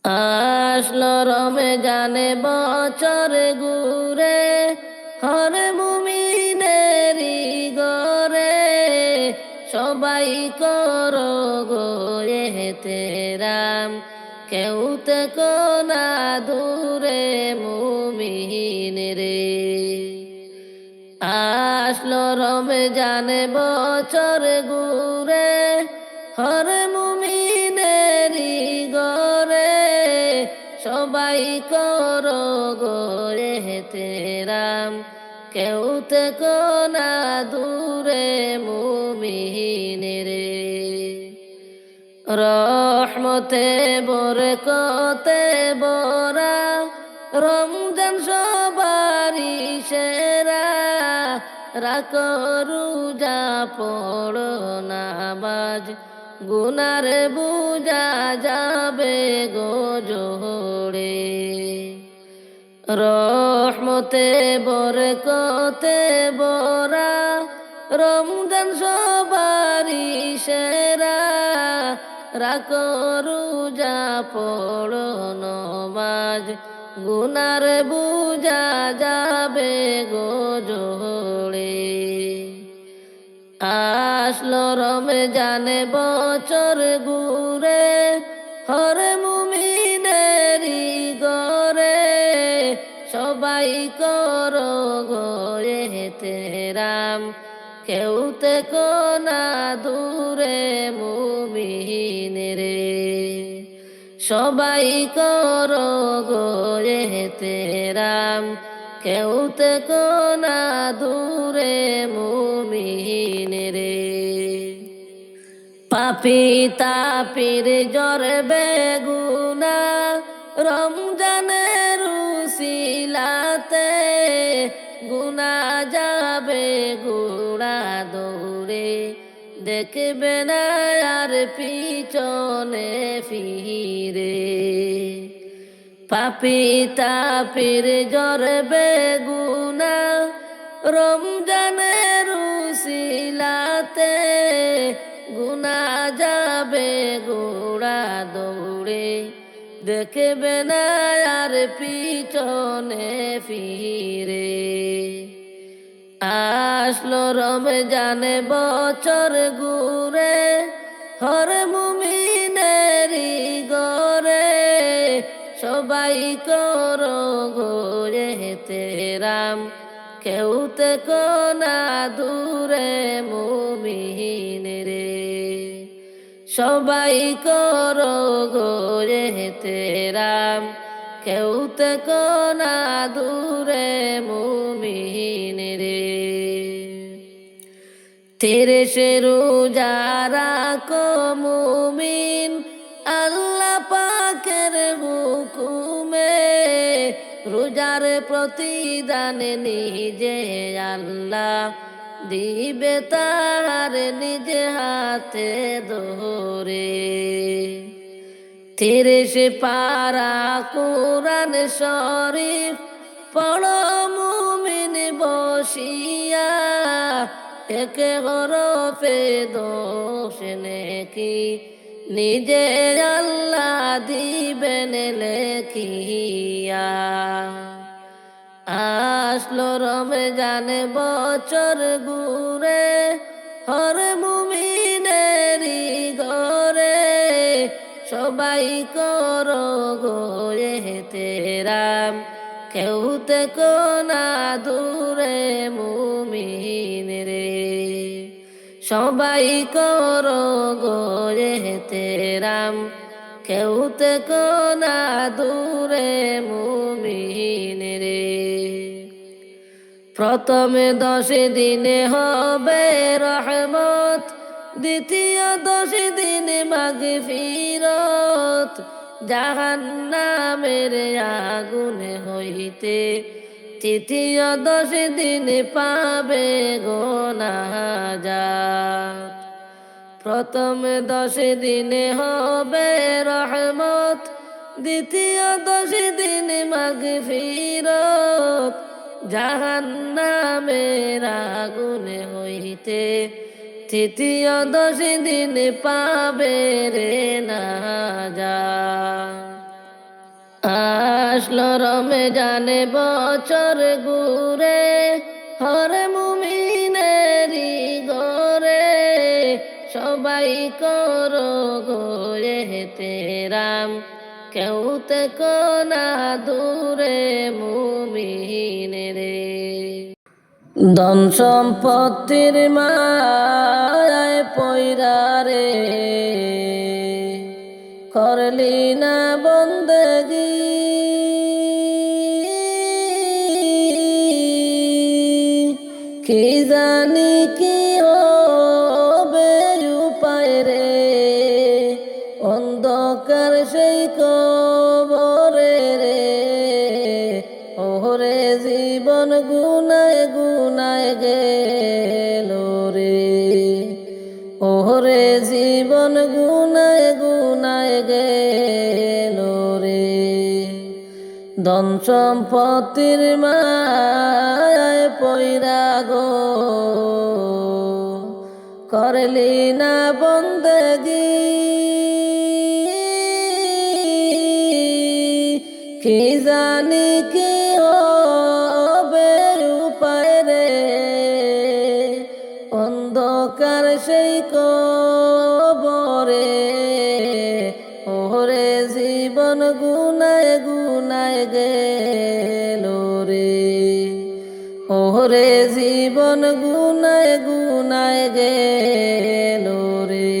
আসলো রমজানে বছর ঘুরে, হর মুমিনেরি গরে সবাই করো গো এহতেরাম, কেউ থেকো না দূরে মুমিন রে। আসলো রমজানে বছর ঘুরে, হর মুমিনেরি গরে সবাই করো গো এহতেরাম, কেউ থেকো না দূরে মুমিন রে। রহমতে বরকতে বরা রমজান সবারি সেরা, রাখো রোজা পড়ো নামাজ, গুনার বুঝা যাবে গো জোড়ে। রহমতে বরকতে বরা রমজান সবারি সেরা, রাখো রোজা পড়ো নামাজ, গুনার বুঝা যাবে গো জোড়ে। আসলো রমজানে বছর ঘুরে, হর মুমিনেরি গরে সবাই করো গো এহতেরাম, কেউ থেকো না দূরে মুমিন রে। সবাই করো গো এহতেরাম, কেউ থেকো না দূরে মুমিন রে। পাপি তাপির জ্বর বেগুনা রমজানের উসিলাতে, গুনা যাবে গুড়া দৌড়ে, দেখবে না আর পিছনে ফিরে। পাপি তাপির জ্বর বেগুনা রমজানের উসিলাতে, গুনা যাবে গোড়া দৌড়ে, দেখবে না আর পিছনে ফিরে। আসলো রমজানে বছর ঘুরে, হর মুমিনেরি গরে সবাই করো গো এহতেরাম, কেউ থেকো না দূরে মুমিন রে। সবাই করো গো এহতেরাম, কেউ থেকো না দূরে মুমিন রে। তিরিশে রোজা রাখো মুমিন, আল্লাহ পাকের হুকুমে, রোজার প্রতিদান নিজে আল্লাহ দিবে তার নিজে হাতে ধরে। 30 পারা কুরআন শরীফ পড়ো মুমিন বসিয়া, এক হরফে দোষ নেকি নিজে আল্লাহ দিবেন লেখিয়া। আসলো রমজান বছর ঘুরে, হর মুমিনেরি ঘরে সবাই করো গো এহতেরাম, কেউ থেকো না দূরে মুমিন রে। সবাই করো গো এহতেরাম, কেউ থেকো না দূরে মুমিন রে। প্রথম 10 দিনে হবে রহমত, দ্বিতীয় 10 দিন মাগফিরত, জাহান্নামের আগুন হইতে তৃতীয় 10 দিন পাবে গো নাজাত। প্রথম 10 দিনে হবে রহমত, দ্বিতীয় 10 দিন মাগফিরত, জাহান্নামের আগুন হইতে তৃতীয় 10 দিন পাবে রে নাজাত। আসলো রমজানে বছর ঘুরে, হর মুমিনেরি ঘরে, সবাই করো গোয়ে তেরাম, কেউ থেকো না দূরে মুমিনেরে। ধন সম্পত্তির মায়ায় পয়রা রে, করলি না বন্দেগি, কি জানি কি হবে উপায় রে, অন্ধকার সেই কবরে রে, ওরে জীবন গুনায় গুনায় গেল রে, ওরে জীবন গুনায় গুনায় গেল রে। ধন সম্পত্তির মায়ায় পয়রা গো, করলি না বন্দেগি, কি জানি কি হবে উপায় রে, অন্ধকার সেই কবরে, ওরে জীবন গুনায় গুনায় গেল রে, ওরে জীবন গুনায় গুনায় গেল রে।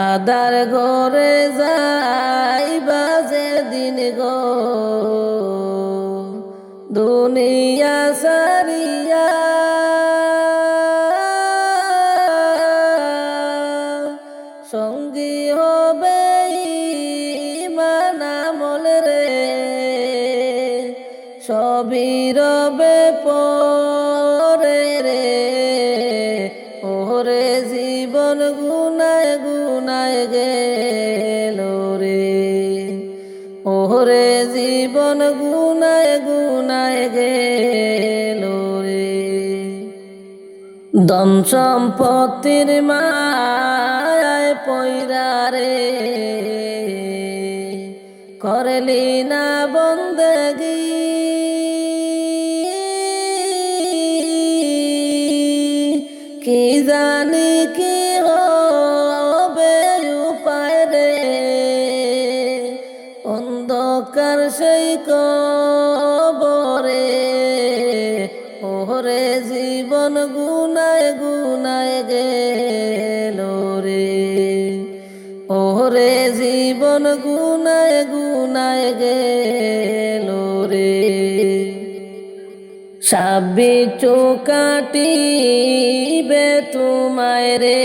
আদার ঘরে যাইবা যেদিন গো, দুনিয়া সারিয়া, সঙ্গী হবে ঈমান আমল রে, সবই রবে পরে রে, ওরে জীবন গুনায় গুনায় গেল রে, ওরে জীবন গুনায় গুনায় গেল রে। ধন সম্পত্তির মায়ায় পয়রা রে, করলি না বন্দেগি, কি জানি কি হবে উপায় রে, অন্ধকার সেই কবরে, ওরে জীবন গুনায় গুনায় গেল রে, ওরে জীবন গুনায় গুনায় গেল রে। সাবি চৌকাটিবে তোমায় রে,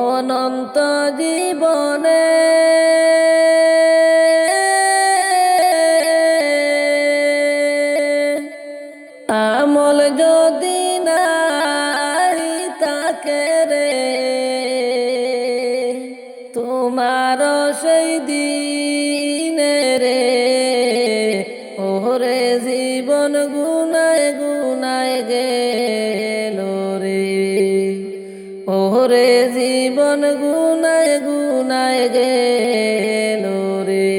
অনন্ত জীবনে, আমল যদি নাই তাকে রে, তোমার সেই দিনে রে, ওরে জীবন গুনায় গুনায় গেল রে, ওরে জীবন গুনায় গুনায় গেল রে,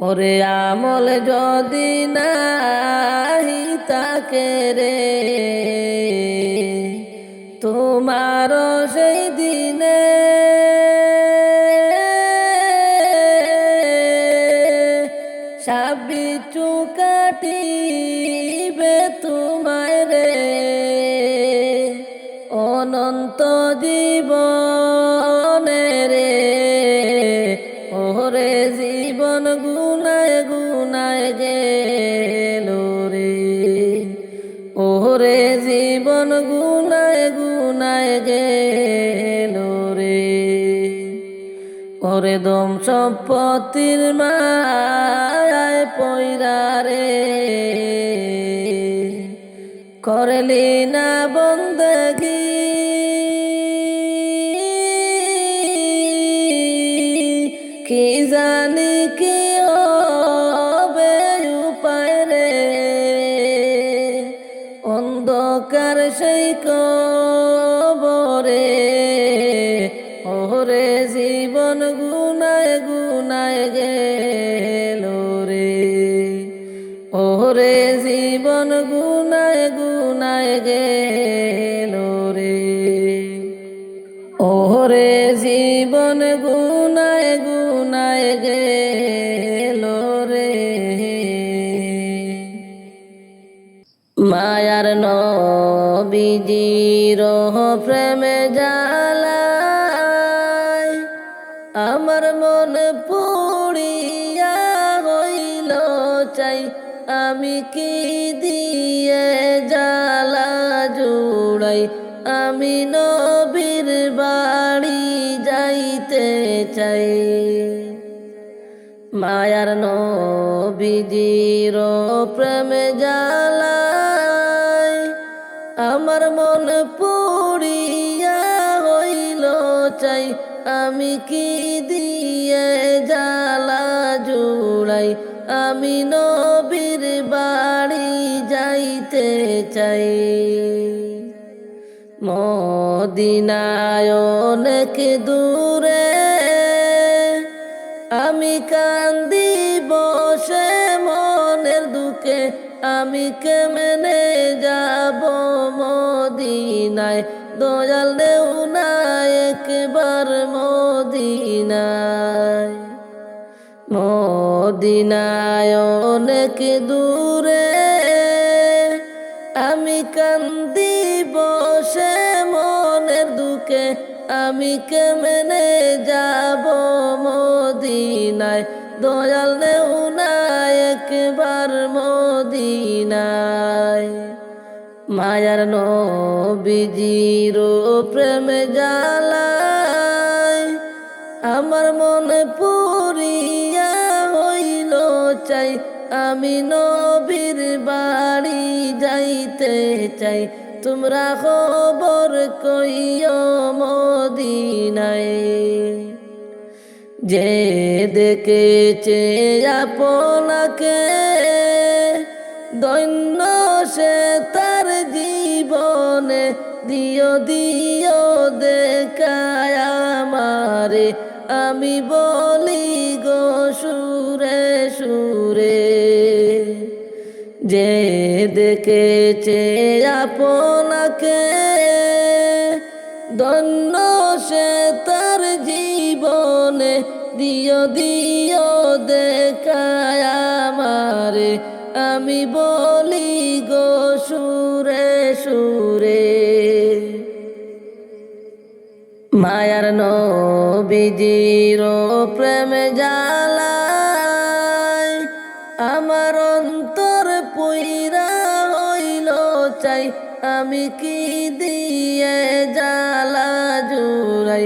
ওরে আমল যদি নাহি তাকে রে, তোমার সেই দিনে, সাবি চুকাটিবে তোমায় রে, অনন্ত জীবনে রে, ওরে জীবন গুনায় গুনায় গেল রে, ওরে জীবন গুনায় গুনায় গেল রে, ওরে দম সম্পত্তির মায়ায় পয়রা রে, করলি না বন্দেগি, কি জানি কি হবে উপায় রে, অন্ধকার সেই কবরে, ওরে জীবন গুনায় গুনায় গেল রে, ওরে জীবন গুনায় গুনায় গেল রে, ওরে জীবন গুনায় গুনায় গেল রে। মায়ার নবীজির প্রেমে জ্বালায় আমার মন পুড়িয়া হইল চাই, আমি কি দিয়ে জ্বালা জুড়াই, আমি নবীর বাড়ি যাইতে চাই। মায়ার নবীজির প্রেমে জ্বালায় আমার মন পুড়িয়া হইল চাই, আমি কি দিয়ে জ্বালা জুড়াই, আমি নবীর বাড়ি যাইতে চাই। মদিনায় অনেক দূরে আমি কান্দি বসে মনের দুঃখে, আমি কেমনে যাব মদিনায়, দয়াল দেও না একবার মদিনায়। মদিনায় অনেক দূরে আমি কান্দি বসে মনের দুঃখে, আমি কেমনে যাব মদিনায়, দয়াল দেও না একবার মদিনায়। মায়ার নবীজির প্রেমে জ্বালায় আমার মন পুরিয়া হইল চাই, আমি নবীর বাড়ি যাইতে চাই। তোমরা খবর কইও মদিনায়, যে দেখেছে আপনাকে ধন্য সে তার জীবনে, দিও দিও দেখায় আমারে, আমি বলি গো সুরে সুরে। যে দেখেছে আপনাকে ধন্য সে তার জীবনে, দিও দিও দেখায় আমারে, আমি বলি গো সুরে সুরে। মায়ার নবীজির প্রেমে জ্বালায় আমার অন্তর পুইরা হইল চাই, আমি কি দিয়ে জ্বালা জুড়াই,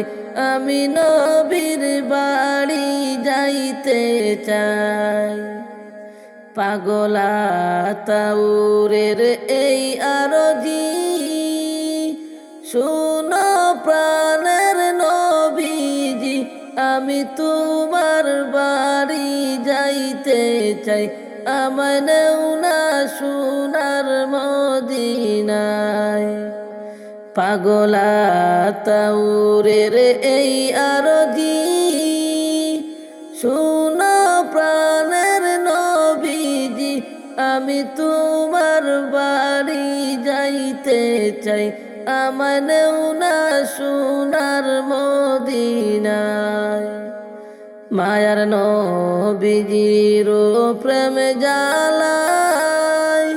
আমি নবীর বাড়ি যাইতে চাই। পাগলা তাউরের এই আরজি শুনো প্রাণের নবীজি, আমি তোমার বাড়ি যাইতে চাই, আমায় নেও না সোনার মদিনায়। পাগলা তাউরের এই আরজি শুনো প্রাণের নবীজি, আমি তোমার বাড়ি যাইতে চাই, আমায় নেও না সোনার মদিনায়। মায়ার নবীজির প্রেমে জ্বালায়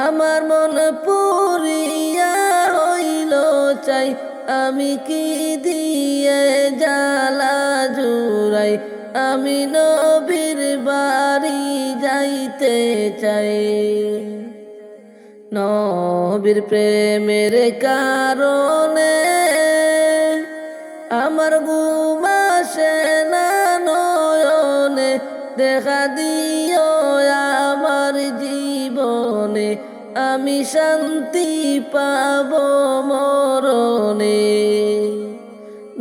আমার মন পুরিয়া হইল চাই, আমি কি দিয়ে জ্বালা জুড়াই, আমি নবীর বাড়ি যাইতে চাই। নবীর প্রেমের কারণে আমার ঘুম আসে না নয়নে, দেখা দিও আমার জীবনে, আমি শান্তি পাব মরণে।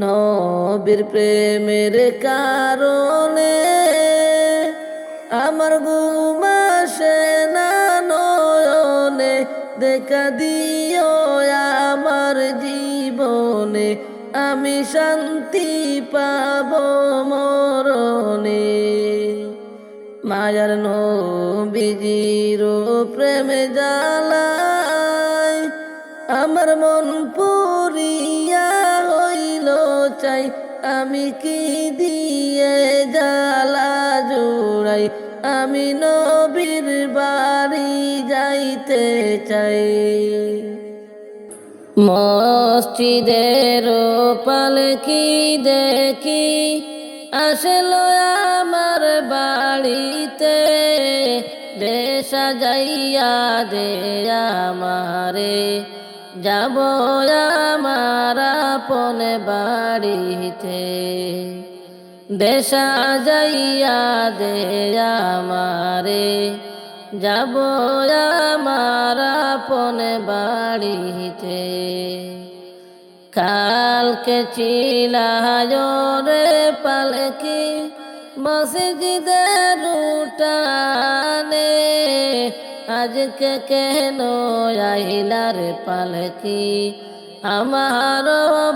নবীর প্রেমের কারণে আমার ঘুম আসে না নয়নে, দেখা দিও আমার জীবনে, আমি শান্তি পাব মরণে। মায়ার নবীজির প্রেমে জ্বালায় আমার মন পুরিয়া হইল চাই, আমি কি দিয়ে জ্বালা জুড়াই, আমি নবীর বাড়ি যাইতে চাই। মসজিদের পালকি দেখি আসলো আমার বাড়িতে, দে সাজাইয়া দে আমারে, যাব আমার আপন বাড়িতে। দে সাজাইয়া দে আমারে, যাব আমার আপন বাড়িতে। কালকে ছিলায় রে পালকি মসজিদের উঠানে, আজকে কেন আইলা রে পালকি আমার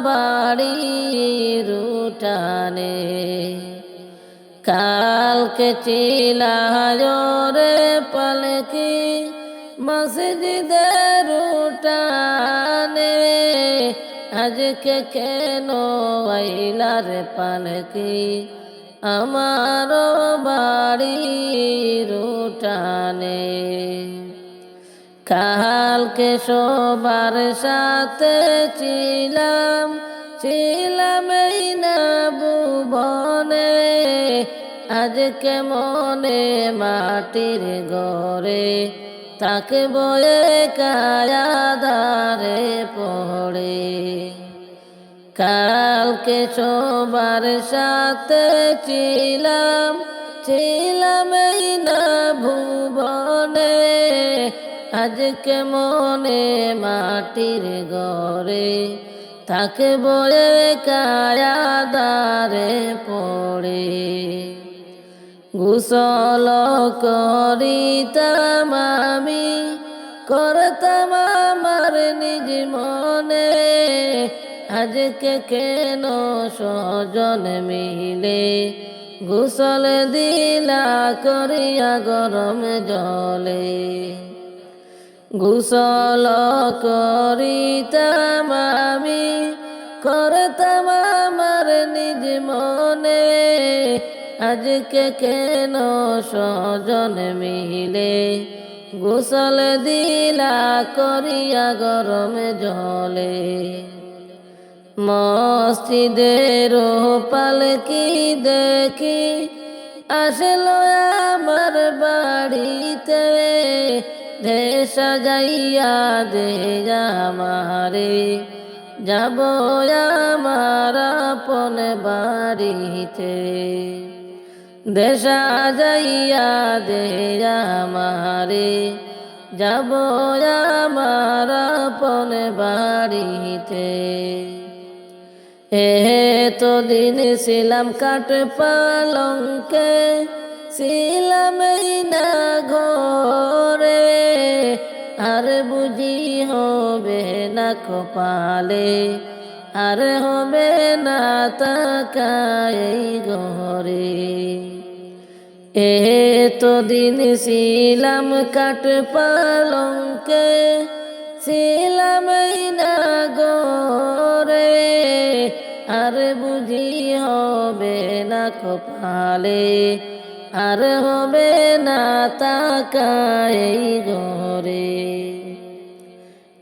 বাড়ির উঠানে। কালকে ছিলায় রে পালকি মসজিদের উঠানে, আজকে কেন আইলা রে পালকি আমার বাড়ির উঠানে। কালকে সবার সাথে ছিলাম এই না ভুবনে, আজকে মনে মাটির ঘরে তাকে বয়ে কায়াদারে পড়ে। কালকে সবার সাথে ছিলাম এই না ভুবনে, আজকে মনে মাটির ঘরে তাকে বয়ে কায়াদারে পড়ে। গোসল করিতাম আমি, করতাম আমার নিজ মনে, আজকে কেন স্বজন মিলে গোসল দিলা করিয়া গরম জলে। গোসল করিতাম আমি, করতাম আমার নিজ মনে, আজকে কেন স্বজন মিলে গোসল দিলা করিয়া গরম জলে। মসজিদের পালকি দেখি আসলো আমার বাড়িতে, দে সাজাইয়া দে আমারে, যাব আমার আপন বাড়িতে। দে সাজাইয়া দে আমারে, যাব আমার আপন বাড়িতে। তো দিন ছিলাম কাঠ পালঙ্কে, ছিলাম এই না ঘরে, আর বুঝি হবে না কপালে, আর হবে না তাকাই ঘরে। তো দিন ছিলাম কাঠ পালঙ্কে, ছিলাম এই না ঘরে, আর বুঝি হবে না কপালে, আর হবে না তাকাই ঘরে।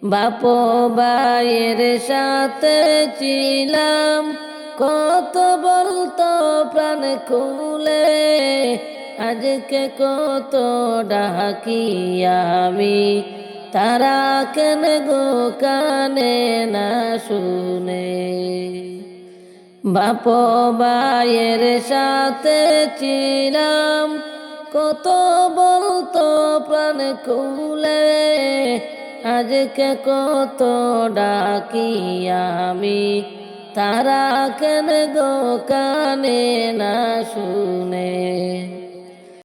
বাপ ভাইয়ের সাথে ছিলাম কত বলতো প্রাণ খুলে, আজকে কত ডাকি আমি, তারা কেন গো কানে না শুনে। বাপ ভাইয়ের সাথে ছিলাম কত বলতো প্রাণ খুলে, আজকে কত ডাকি আমি, তারা কেন গো কানে না শুনে।